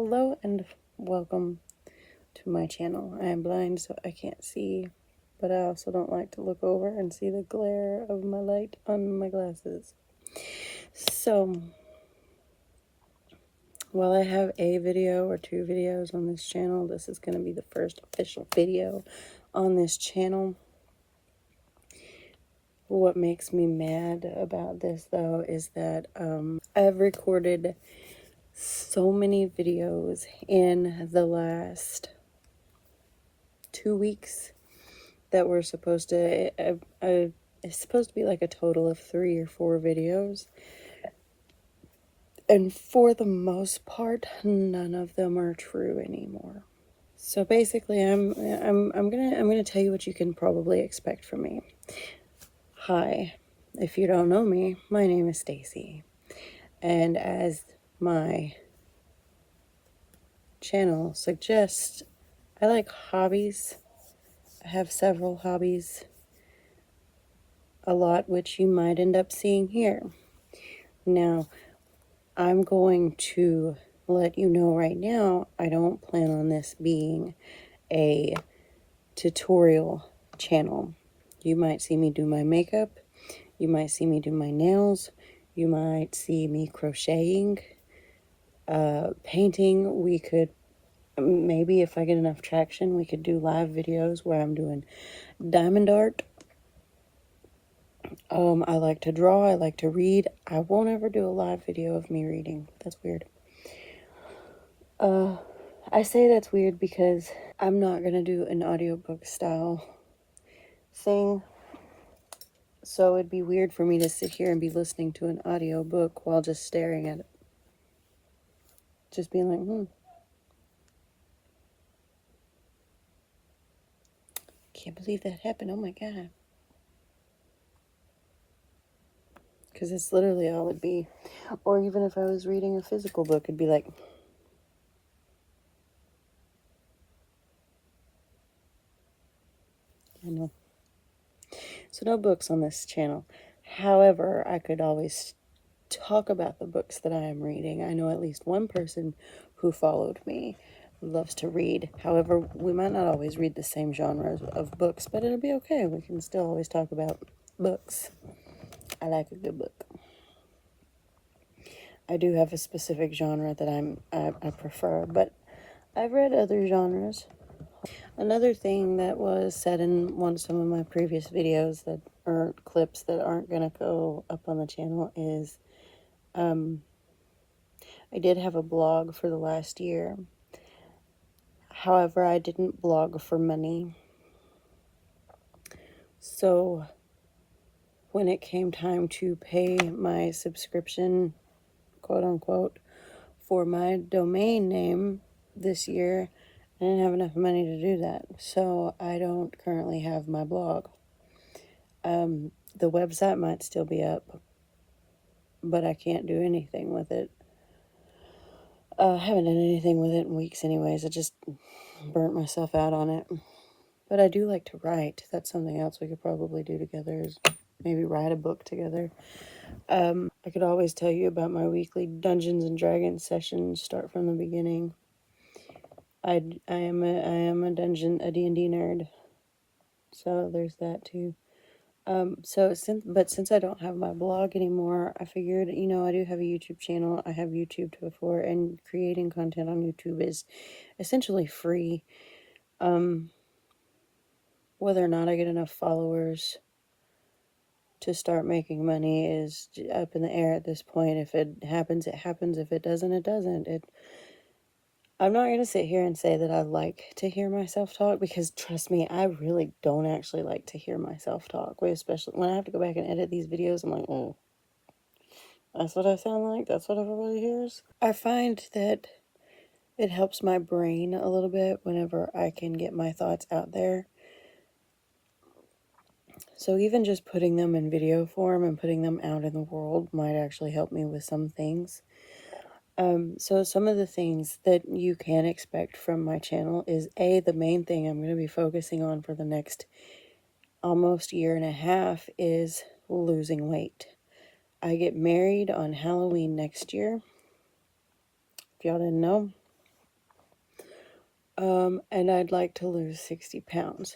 Hello and welcome to my channel. I am blind, so I can't see, but I also don't like to look over and see the glare of my light on my glasses. So, while I have a video or two videos on this channel, this is going to be the first official video on this channel. What makes me mad about this, though, is that I've recorded so many videos in the last 2 weeks that were supposed to, it's supposed to be like a total of 3 or 4 videos. And for the most part, none of them are true anymore. So basically, I'm gonna tell you what you can probably expect from me. Hi, if you don't know me, my name is Stacy, and as my channel suggests, I like hobbies. I have several hobbies, a lot which you might end up seeing here. Now, I'm going to let you know right now, I don't plan on this being a tutorial channel. You might see me do my makeup, you might see me do my nails, you might see me crocheting, painting. We could, maybe if I get enough traction, we could do live videos where I'm doing diamond art. I like to draw, I like to read. I won't ever do a live video of me reading. That's weird. I say that's weird because I'm not going to do an audiobook style thing. So it'd be weird for me to sit here and be listening to an audiobook while just staring at it. Just being like, can't believe that happened. Oh my God. Because it's literally all it'd be. Or even if I was reading a physical book, it'd be like, I know. So no books on this channel. However, I could always talk about the books that I am reading. I know at least one person who followed me loves to read. However, we might not always read the same genres of books, but it'll be okay. We can still always talk about books. I like a good book. I do have a specific genre that I prefer, but I've read other genres. Another thing that was said in some of my previous videos that are clips that aren't gonna go up on the channel is I did have a blog for the last year. However, I didn't blog for money. So when it came time to pay my subscription, quote unquote, for my domain name this year, I didn't have enough money to do that. So I don't currently have my blog. The website might still be up, but I can't do anything with it. I haven't done anything with it in weeks anyways. I just burnt myself out on it. But I do like to write. That's something else we could probably do together, is maybe write a book together. I could always tell you about my weekly Dungeons and Dragons sessions, start from the beginning. I am a D&D nerd. So there's that too. Since I don't have my blog anymore, I figured, I do have a YouTube channel. I have YouTube before, and creating content on YouTube is essentially free. Whether or not I get enough followers to start making money is up in the air at this point. If it happens, it happens. If it doesn't, it doesn't. I'm not going to sit here and say that I like to hear myself talk, because trust me, I really don't actually like to hear myself talk. Especially when I have to go back and edit these videos, I'm like, oh, that's what I sound like? That's what everybody hears? I find that it helps my brain a little bit whenever I can get my thoughts out there. So even just putting them in video form and putting them out in the world might actually help me with some things. So some of the things that you can expect from my channel is, the main thing I'm going to be focusing on for the next almost year and a half is losing weight. I get married on Halloween next year. If y'all didn't know, And I'd like to lose 60 pounds.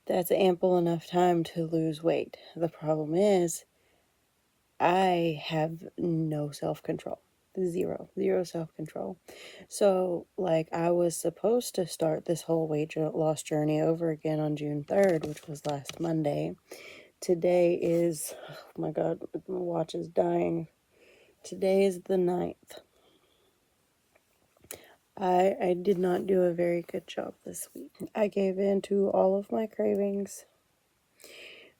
That's ample enough time to lose weight. The problem is, I have no self-control. Zero self-control. So, like, I was supposed to start this whole weight loss journey over again on June 3rd, which was last Monday. Today is, oh my God, my watch is dying. Today is the 9th. I did not do a very good job this week. I gave in to all of my cravings.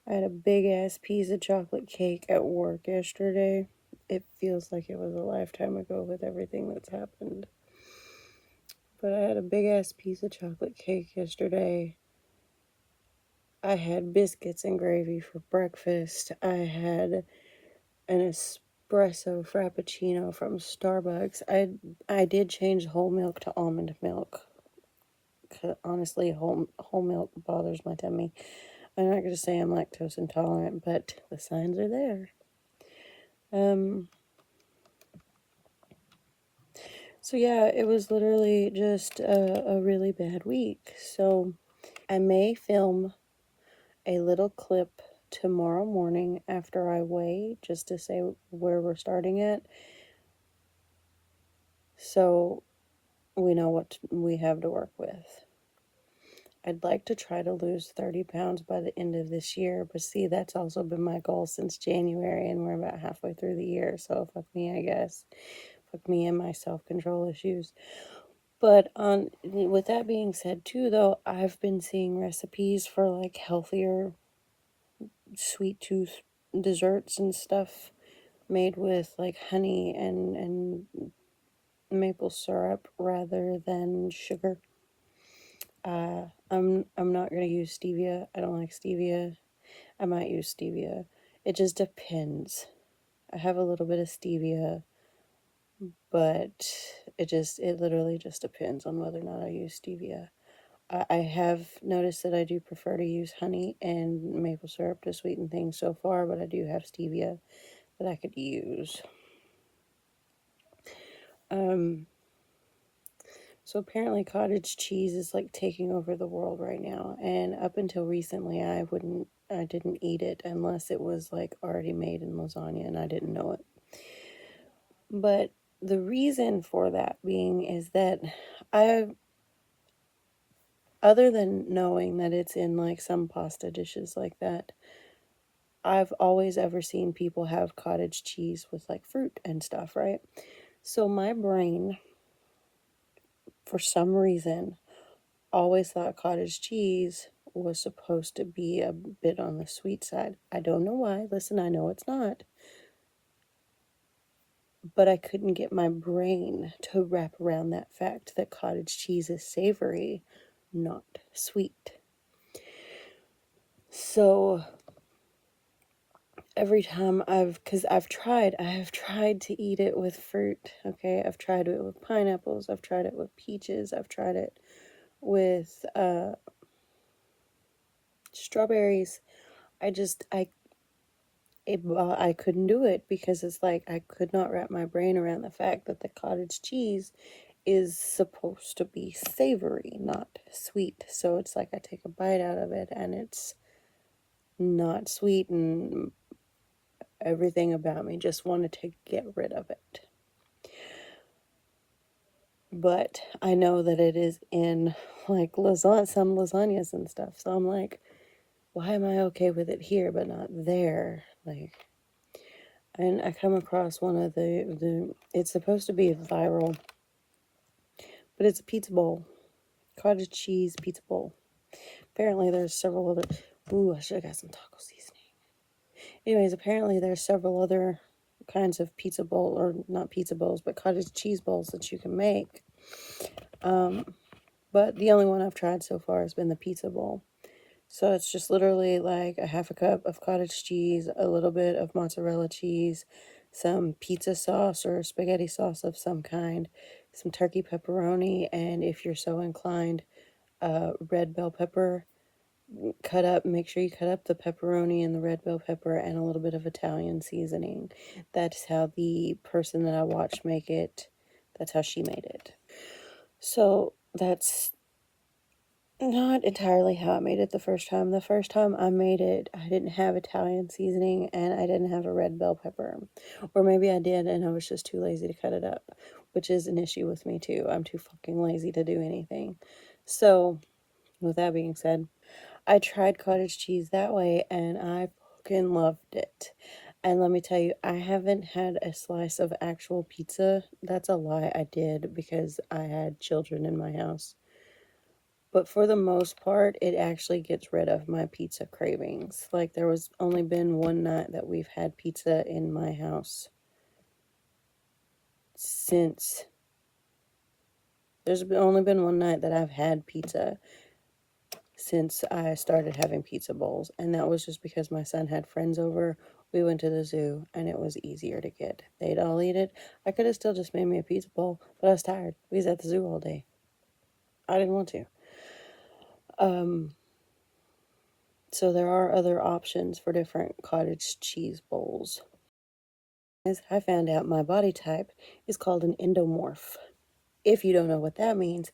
I had a big ass piece of chocolate cake at work yesterday. It feels like it was a lifetime ago with everything that's happened. But I had a big ass piece of chocolate cake yesterday. I had biscuits and gravy for breakfast. I had an espresso frappuccino from Starbucks. I did change whole milk to almond milk. Honestly, whole milk bothers my tummy. I'm not going to say I'm lactose intolerant, but the signs are there. So yeah, it was literally just a really bad week. So I may film a little clip tomorrow morning after I weigh, just to say where we're starting at, so we know what we have to work with. I'd like to try to lose 30 pounds by the end of this year, but see, that's also been my goal since January, and we're about halfway through the year, so fuck me, I guess. Fuck me and my self-control issues. But with that being said too, though, I've been seeing recipes for like healthier sweet tooth desserts and stuff made with like honey and maple syrup rather than sugar. I'm not gonna use stevia. I don't like stevia. I might use stevia. It just depends. I have a little bit of stevia, but it literally just depends on whether or not I use stevia. I have noticed that I do prefer to use honey and maple syrup to sweeten things so far, but I do have stevia that I could use. So apparently cottage cheese is like taking over the world right now, and up until recently I didn't eat it unless it was like already made in lasagna and I didn't know it. But the reason for that being is that I other than knowing that it's in like some pasta dishes like that, I've always ever seen people have cottage cheese with like fruit and stuff, right? So my brain, for some reason, always thought cottage cheese was supposed to be a bit on the sweet side. I don't know why. Listen, I know it's not. But I couldn't get my brain to wrap around that fact that cottage cheese is savory, not sweet. So every time I have tried to eat it with fruit, okay? I've tried it with pineapples, I've tried it with peaches, I've tried it with strawberries. I couldn't do it because it's like I could not wrap my brain around the fact that the cottage cheese is supposed to be savory, not sweet. So it's like I take a bite out of it and it's not sweet, and everything about me just wanted to get rid of it. But I know that it is in like some lasagnas and stuff. So I'm like, why am I okay with it here but not there? Like, and I come across one of it's supposed to be viral, but it's a pizza bowl, cottage cheese pizza bowl. Apparently there's several other, ooh, I should have got some taco seasoning. Anyways, apparently there's several other kinds of pizza bowl, or not pizza bowls, but cottage cheese bowls that you can make. But the only one I've tried so far has been the pizza bowl. So it's just literally like a half a cup of cottage cheese, a little bit of mozzarella cheese, some pizza sauce or spaghetti sauce of some kind, some turkey pepperoni, and if you're so inclined, red bell pepper. Make sure you cut up the pepperoni and the red bell pepper and a little bit of Italian seasoning. That's how the person that I watched make it, that's how she made it. So that's not entirely how I made it the first time. The first time I made it, I didn't have Italian seasoning and I didn't have a red bell pepper. Or maybe I did and I was just too lazy to cut it up, which is an issue with me too. I'm too fucking lazy to do anything. So, with that being said, I tried cottage cheese that way and I fucking loved it. And let me tell you, I haven't had a slice of actual pizza. That's a lie, I did because I had children in my house. But for the most part, it actually gets rid of my pizza cravings. Like, there was only been one night that we've had pizza in my house since. There's only been one night that I've had pizza since I started having pizza bowls. And that was just because my son had friends over. We went to the zoo and it was easier to get. They'd all eat it. I could have still just made me a pizza bowl, but I was tired. We was at the zoo all day. I didn't want to. So there are other options for different cottage cheese bowls. As I found out my body type is called an endomorph. If you don't know what that means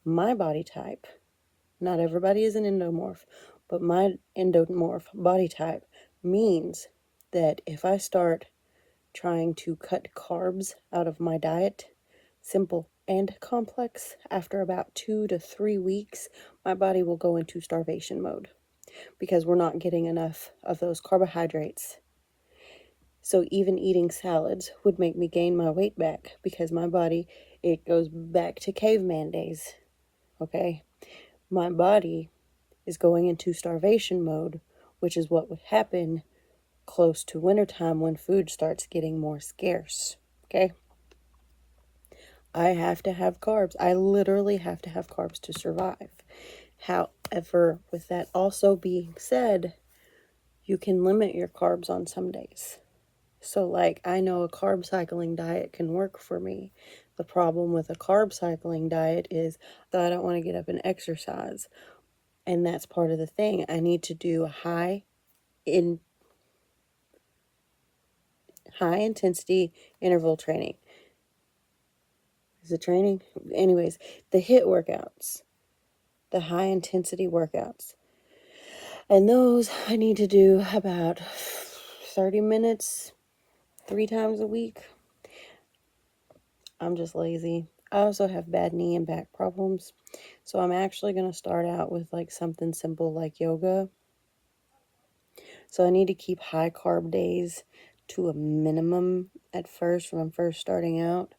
my body type, not everybody is an endomorph, but my endomorph body type means that if I start trying to cut carbs out of my diet, simple and complex, after about 2 to 3 weeks, my body will go into starvation mode because we're not getting enough of those carbohydrates. So even eating salads would make me gain my weight back because my body, it goes back to caveman days, okay? My body is going into starvation mode, which is what would happen close to wintertime when food starts getting more scarce, okay? I have to have carbs. I literally have to have carbs to survive. However, with that also being said, you can limit your carbs on some days. So, like, I know a carb cycling diet can work for me. The problem with a carb cycling diet is that I don't want to get up and exercise. And that's part of the thing. I need to do high intensity interval training. Is it training? Anyways, the HIIT workouts, the high intensity workouts. And those I need to do about 30 minutes 3 times a week. I'm just lazy. I also have bad knee and back problems. So I'm actually going to start out with like something simple like yoga. So I need to keep high carb days to a minimum at first when I'm first starting out.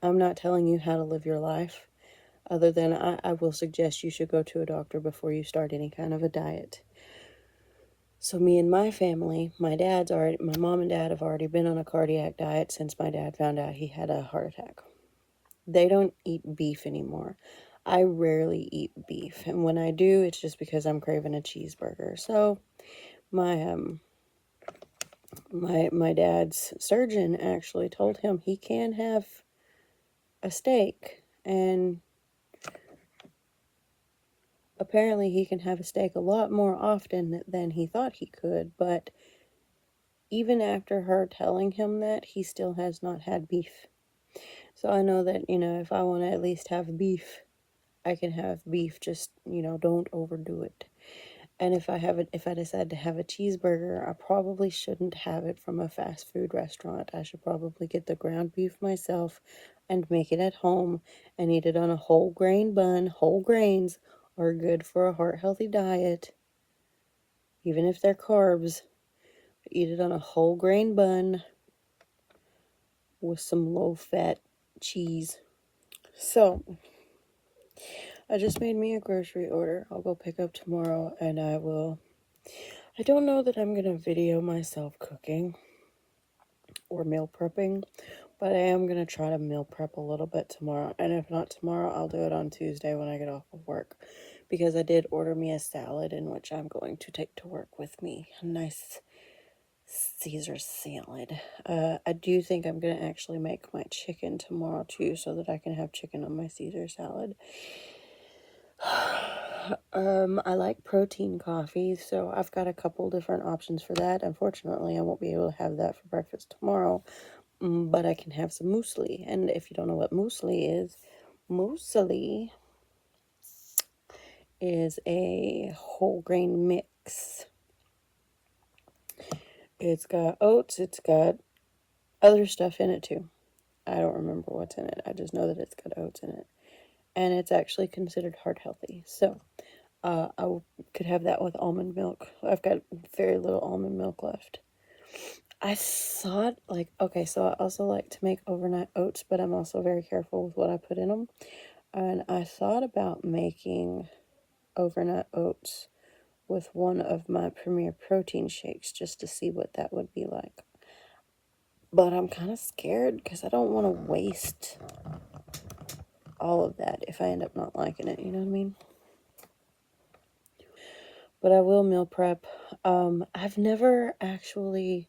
I'm not telling you how to live your life, other than I will suggest you should go to a doctor before you start any kind of a diet. So me and my family, my mom and dad have already been on a cardiac diet since my dad found out he had a heart attack. They don't eat beef anymore. I rarely eat beef, and when I do, it's just because I'm craving a cheeseburger. So my my dad's surgeon actually told him he can have a steak, and apparently he can have a steak a lot more often than he thought he could, but even after her telling him that, he still has not had beef. So I know that, if I want to at least have beef, I can have beef, just, don't overdo it. And if I decide to have a cheeseburger, I probably shouldn't have it from a fast food restaurant. I should probably get the ground beef myself and make it at home and eat it on a whole grain bun. Whole grains are good for a heart healthy diet, even if they're carbs. Eat it on a whole grain bun with some low fat cheese. So, I just made me a grocery order. I'll go pick up tomorrow and I don't know that I'm going to video myself cooking or meal prepping, but I am going to try to meal prep a little bit tomorrow. And if not tomorrow, I'll do it on Tuesday when I get off of work, because I did order me a salad in which I'm going to take to work with me. A nice Caesar salad. I do think I'm going to actually make my chicken tomorrow too, so that I can have chicken on my Caesar salad. I like protein coffee, so I've got a couple different options for that. Unfortunately, I won't be able to have that for breakfast tomorrow, but I can have some muesli. And if you don't know what muesli is a whole grain mix. It's got oats, it's got other stuff in it too. I don't remember what's in it. I just know that it's got oats in it. And it's actually considered heart healthy. So I could have that with almond milk. I've got very little almond milk left. I thought, like, okay, so I also like to make overnight oats, but I'm also very careful with what I put in them. And I thought about making overnight oats with one of my Premier Protein shakes just to see what that would be like. But I'm kind of scared because I don't want to waste all of that if I end up not liking it, you know what I mean? But I will meal prep. I've never actually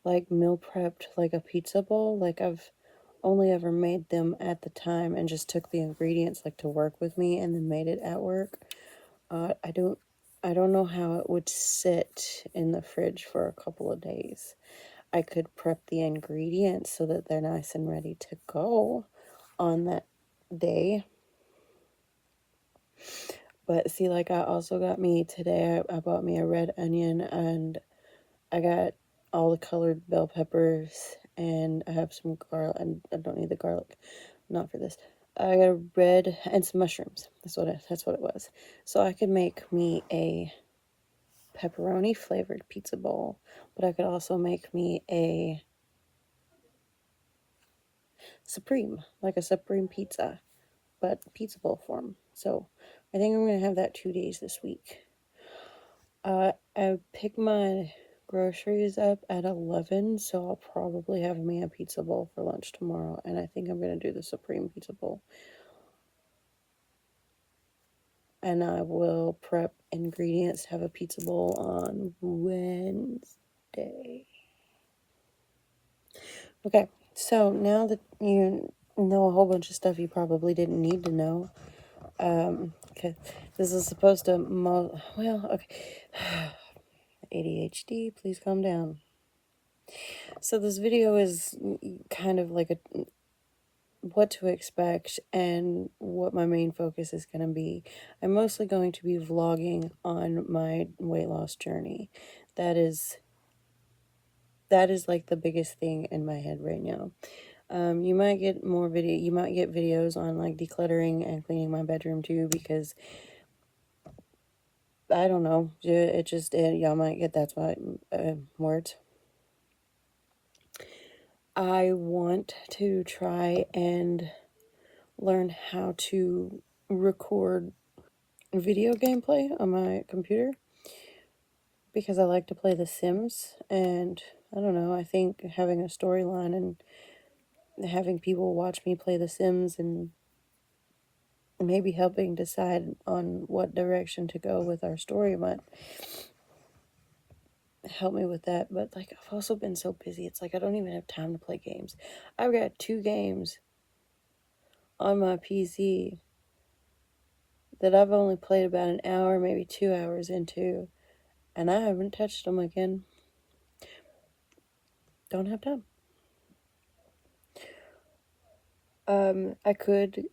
like meal prepped like a pizza bowl. Like I've only ever made them at the time and just took the ingredients like to work with me and then made it at work. I don't know how it would sit in the fridge for a couple of days. I could prep the ingredients so that they're nice and ready to go on that day. But see, like I also got me today, I bought me a red onion and I got all the colored bell peppers and I have some garlic. And I don't need the garlic, not for this. I got a red and some mushrooms. That's what it was. So I could make me a pepperoni flavored pizza bowl, but I could also make me a supreme, like a supreme pizza, but pizza bowl form. So I think I'm gonna have that 2 days this week. I pick my groceries up at 11, so I'll probably have me a pizza bowl for lunch tomorrow, and I think I'm gonna do the supreme pizza bowl. And I will prep ingredients to have a pizza bowl on Wednesday. Okay, so now that you know a whole bunch of stuff you probably didn't need to know, okay, this is supposed to, well, okay, ADHD, please calm down. So this video is kind of like a what to expect and what my main focus is going to be. I'm mostly going to be vlogging on my weight loss journey. That is like the biggest thing in my head right now. You might get you might get videos on like decluttering and cleaning my bedroom too, because I don't know, y'all might get that's why words. I want to try and learn how to record video gameplay on my computer because I like to play The Sims, and I don't know, I think having a storyline and having people watch me play The Sims and maybe helping decide on what direction to go with our story might help me with that. But like I've also been so busy, it's like I don't even have time to play games. I've got 2 games on my PC that I've only played about an hour, maybe 2 hours into, and I haven't touched them again. Don't have time. I could,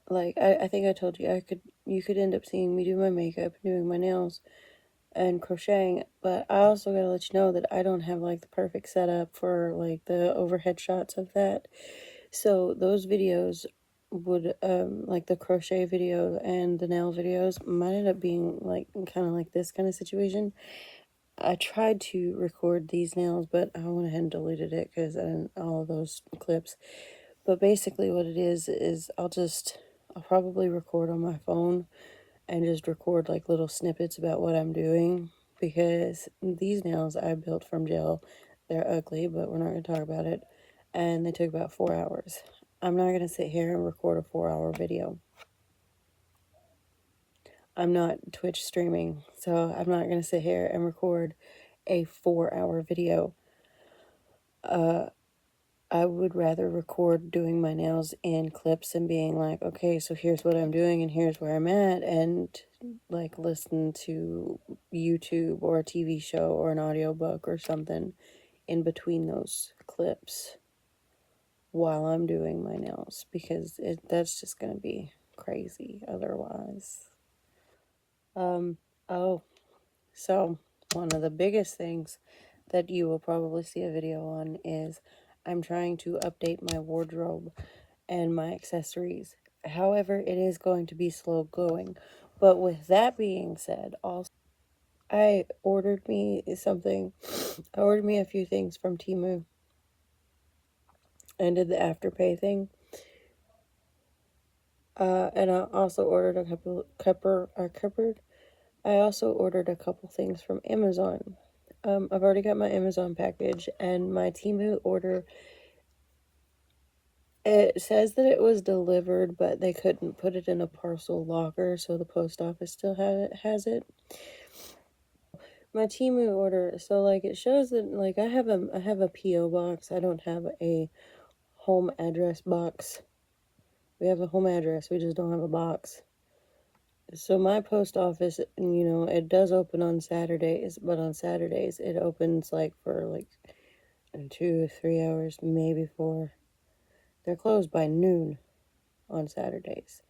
like, I think I told you, you could end up seeing me do my makeup, doing my nails, and crocheting, but I also gotta let you know that I don't have, like, the perfect setup for, like, the overhead shots of that. So those videos would, like the crochet video and the nail videos might end up being, like, kind of like this kind of situation. I tried to record these nails, but I went ahead and deleted it because all of those clips. But basically, what it is I'll probably record on my phone and just record like little snippets about what I'm doing because these nails I built from gel. They're ugly, but we're not going to talk about it. And they took about 4 hours. I'm not going to sit here and record a 4 hour video. I'm not Twitch streaming, so I'm not going to sit here and record a 4 hour video. I would rather record doing my nails in clips and being like, okay, so here's what I'm doing and here's where I'm at, and like listen to YouTube or a TV show or an audiobook or something in between those clips. while I'm doing my nails, because that's just going to be crazy otherwise. Oh, so one of the biggest things that you will probably see a video on is I'm trying to update my wardrobe and my accessories. However, it is going to be slow going. But with that being said, also I ordered me something. I ordered me a few things from Temu and did the Afterpay thing. And I also ordered I also ordered a couple things from Amazon. I've already got my Amazon package, and my Temu order, it says that it was delivered, but they couldn't put it in a parcel locker, so the post office still has it. My Temu order, so like it shows that like I have a PO box. I don't have a home address box. We have a home address, we just don't have a box. So my post office, it does open on Saturdays, but on Saturdays it opens like for like 2 or 3 hours, maybe 4. They're closed by noon on Saturdays.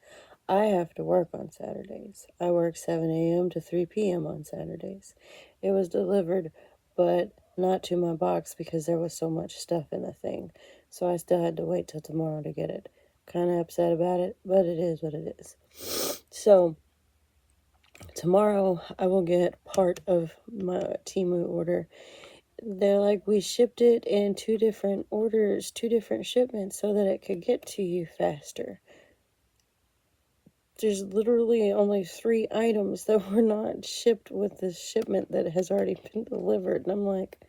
I have to work on Saturdays. I work 7 a.m. to 3 p.m. on Saturdays. It was delivered, but not to my box because there was so much stuff in the thing. So I still had to wait till tomorrow to get it. Kind of upset about it, but it is what it is. So tomorrow I will get part of my Temu order. They're like, we shipped it in 2 different orders, 2 different shipments so that it could get to you faster. There's literally only 3 items that were not shipped with this shipment that has already been delivered. And I'm like,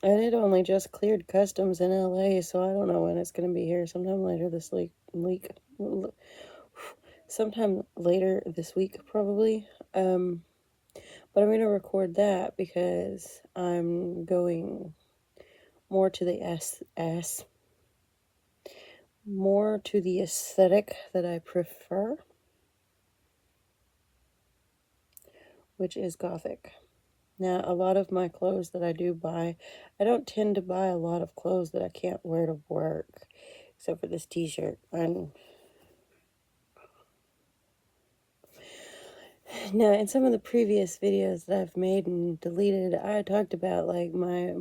and it only just cleared customs in LA, so I don't know when it's going to be here. Sometime later this sometime later this week, probably. But I'm going to record that because I'm going more to the more to the aesthetic that I prefer, which is gothic. Now, a lot of my clothes that I do buy, I don't tend to buy a lot of clothes that I can't wear to work, except for this t-shirt. And now, in some of the previous videos that I've made and deleted, I talked about like my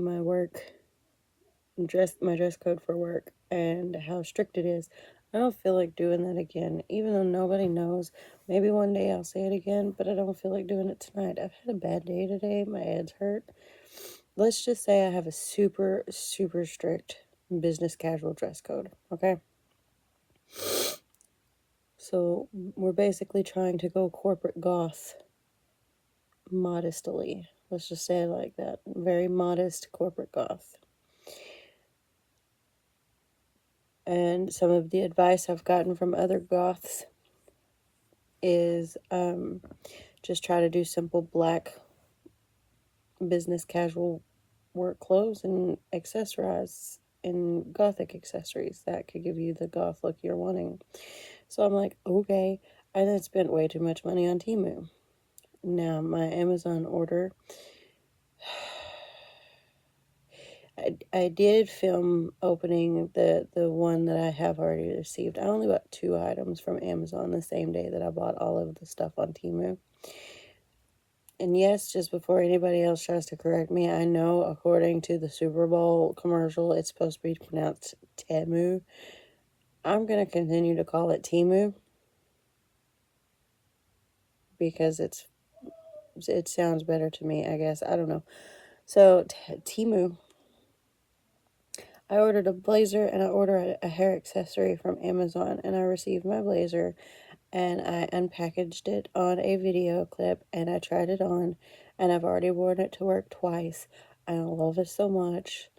dress code for work and how strict it is. I don't feel like doing that again, even though nobody knows. Maybe one day I'll say it again, but I don't feel like doing it tonight. I've had a bad day today. My head's hurt. Let's just say I have a super, super strict business casual dress code, okay? So we're basically trying to go corporate goth modestly. Let's just say it like that. Very modest corporate goth. And some of the advice I've gotten from other goths is just try to do simple black business casual work clothes and accessorize in gothic accessories that could give you the goth look you're wanting. So I'm like, okay. I then spent way too much money on Temu. Now my Amazon order, I did film opening the one that I have already received. I only bought 2 items from Amazon the same day that I bought all of the stuff on Temu. And yes, just before anybody else tries to correct me, I know according to the Super Bowl commercial, it's supposed to be pronounced Temu. I'm going to continue to call it Temu because it sounds better to me, I guess. I don't know. So, Temu. I ordered a blazer and I ordered a hair accessory from Amazon, and I received my blazer and I unpackaged it on a video clip and I tried it on, and I've already worn it to work twice. I love it so much.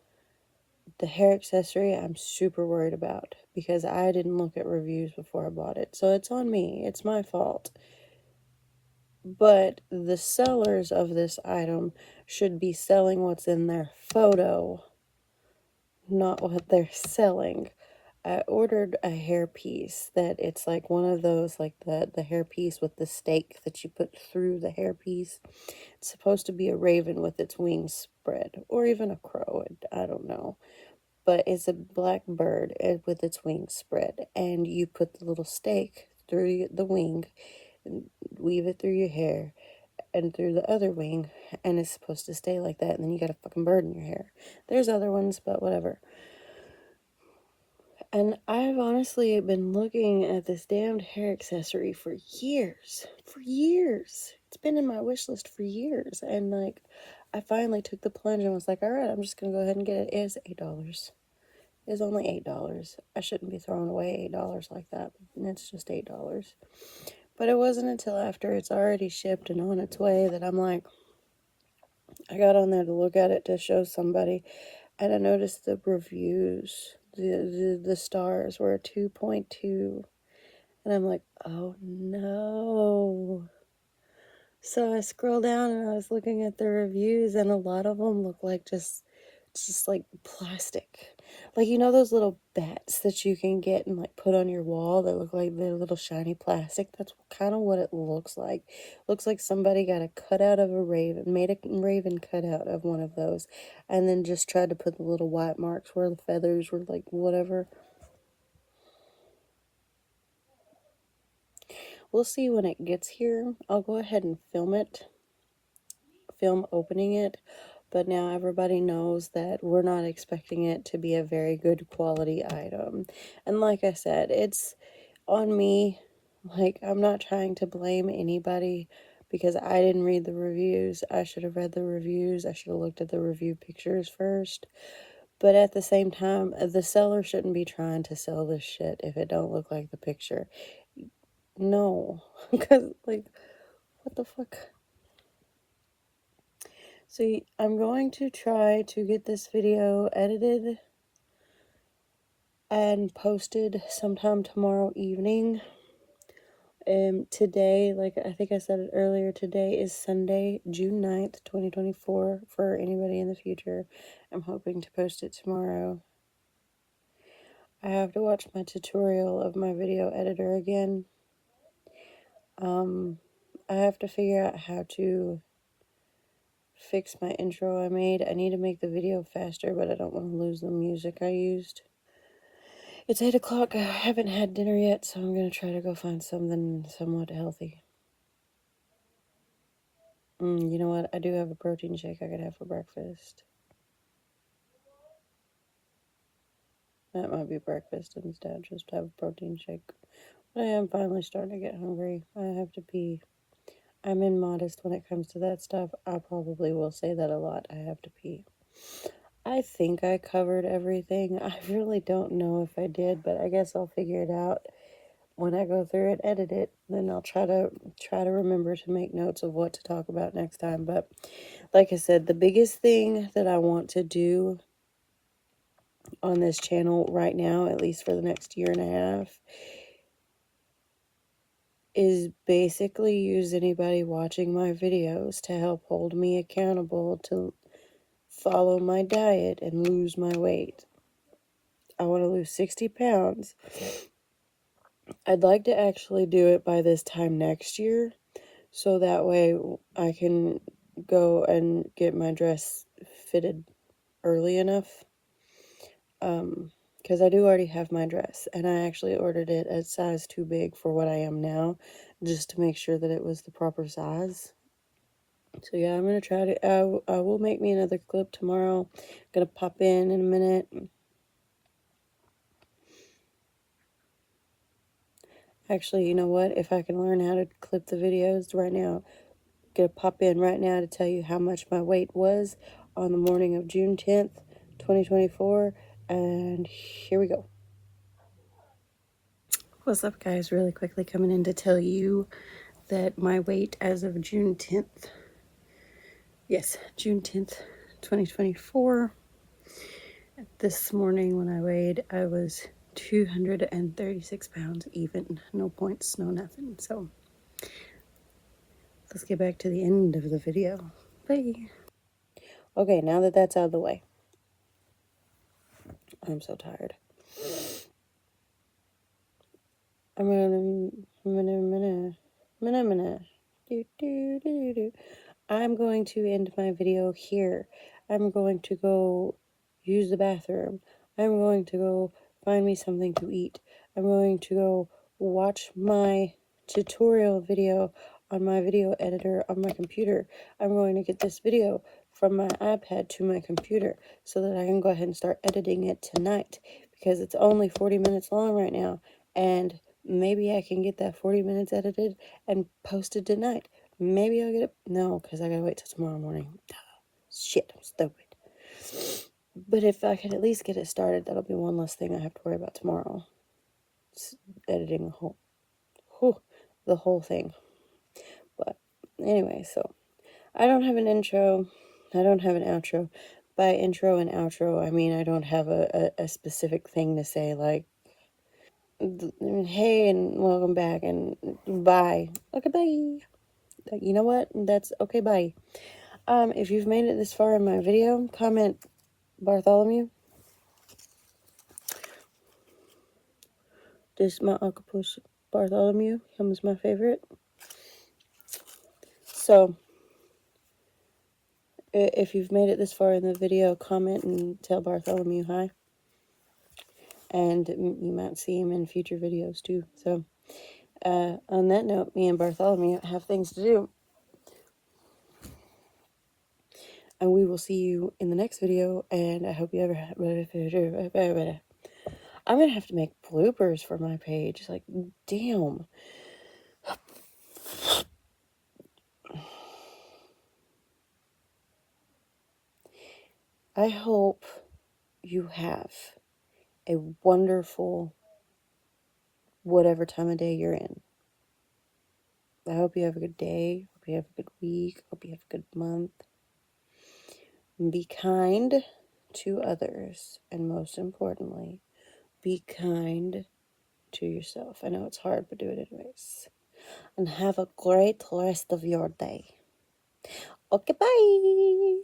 The hair accessory I'm super worried about because I didn't look at reviews before I bought it. So it's on me. It's my fault. But the sellers of this item should be selling what's in their photo, not what they're selling. I ordered a hairpiece that it's like one of those, like the hairpiece with the stake that you put through the hairpiece. It's supposed to be a raven with its wings spread, or even a crow. I don't know. but it's a black bird with its wings spread, and you put the little stake through the wing, and weave it through your hair and through the other wing, and it's supposed to stay like that, and then you got a fucking bird in your hair. There's other ones, but whatever. And I've honestly been looking at this damned hair accessory for years. For years. It's been in my wish list for years. And like, I finally took the plunge and was like, all right, I'm just going to go ahead and get it. It's $8. It's only $8. I shouldn't be throwing away $8 like that. It's just $8. But it wasn't until after it's already shipped and on its way that I'm like, I got on there to look at it to show somebody, and I noticed the reviews, the stars were 2.2, and I'm like, oh no. So I scrolled down and I was looking at the reviews, and a lot of them look like just like plastic. Like, you know those little bats that you can get and like put on your wall that look like they're little shiny plastic? That's kind of what it looks like. Looks like somebody got a cutout of a raven, made a raven cutout of one of those, and then just tried to put the little white marks where the feathers were, like, whatever. We'll see when it gets here. I'll go ahead and film opening it. But now everybody knows that we're not expecting it to be a very good quality item. And like I said, it's on me. Like, I'm not trying to blame anybody because I didn't read the reviews. I should have read the reviews. I should have looked at the review pictures first. But at the same time, the seller shouldn't be trying to sell this shit if it don't look like the picture. No. Because, like, what the fuck? So I'm going to try to get this video edited and posted sometime tomorrow evening. Today, like I think I said it earlier, today is Sunday, June 9th, 2024, for anybody in the future. I'm hoping to post it tomorrow. I have to watch my tutorial of my video editor again. I have to figure out how to fix my intro I made. I need to make the video faster, but I don't want to lose the music I used. It's 8 o'clock. I haven't had dinner yet, so I'm going to try to go find something somewhat healthy. You know what? I do have a protein shake I could have for breakfast. That might be breakfast instead, just have a protein shake. But I am finally starting to get hungry. I have to pee. I'm immodest when it comes to that stuff. I probably will say that a lot. I have to pee. I think I covered everything. I really don't know if I did, but I guess I'll figure it out when I go through it, edit it. Then I'll try to remember to make notes of what to talk about next time. But like I said, the biggest thing that I want to do on this channel right now, at least for the next year and a half, is basically use anybody watching my videos to help hold me accountable to follow my diet and lose my weight. I want to lose 60 pounds. I'd like to actually do it by this time next year, so that way I can go and get my dress fitted early enough. Because I do already have my dress, and I actually ordered it a size too big for what I am now, just to make sure that it was the proper size. So yeah, I'm going to try to, I will make me another clip tomorrow. I'm going to pop in a minute. Actually, you know what? If I can learn how to clip the videos right now, I'm going to pop in right now to tell you how much my weight was on the morning of June 10th, 2024. And here we go. What's up, guys? Really quickly coming in to tell you that my weight as of June 10th, yes, June 10th, 2024, this morning when I weighed, I was 236 pounds even. No points, no nothing. So let's get back to the end of the video. Bye. Okay, now that that's out of the way, I'm so tired. I'm going to end my video here. I'm going to go use the bathroom. I'm going to go find me something to eat. I'm going to go watch my tutorial video on my video editor on my computer. I'm going to get this video from my iPad to my computer so that I can go ahead and start editing it tonight, because it's only 40 minutes long right now, and maybe I can get that 40 minutes edited and posted tonight. Maybe I'll get it. No, because I gotta wait till tomorrow morning. Shit, I'm stupid. But if I could at least get it started, that'll be one less thing I have to worry about tomorrow. It's editing the whole thing. But anyway, so I don't have an intro. I don't have an outro. By intro and outro, I mean I don't have a specific thing to say, like, hey and welcome back and bye. Okay, bye. You know what? That's okay, bye. If you've made it this far in my video, comment Bartholomew. This is my octopus Bartholomew. Him is my favorite. So, if you've made it this far in the video, comment and tell Bartholomew hi. And you might see him in future videos too. So, on that note, me and Bartholomew have things to do. And we will see you in the next video. And I hope you ever... I'm going to have to make bloopers for my page. Like, damn. I hope you have a wonderful whatever time of day you're in. I hope you have a good day. Hope you have a good week. Hope you have a good month. Be kind to others. And most importantly, be kind to yourself. I know it's hard, but do it anyways. And have a great rest of your day. Okay, bye.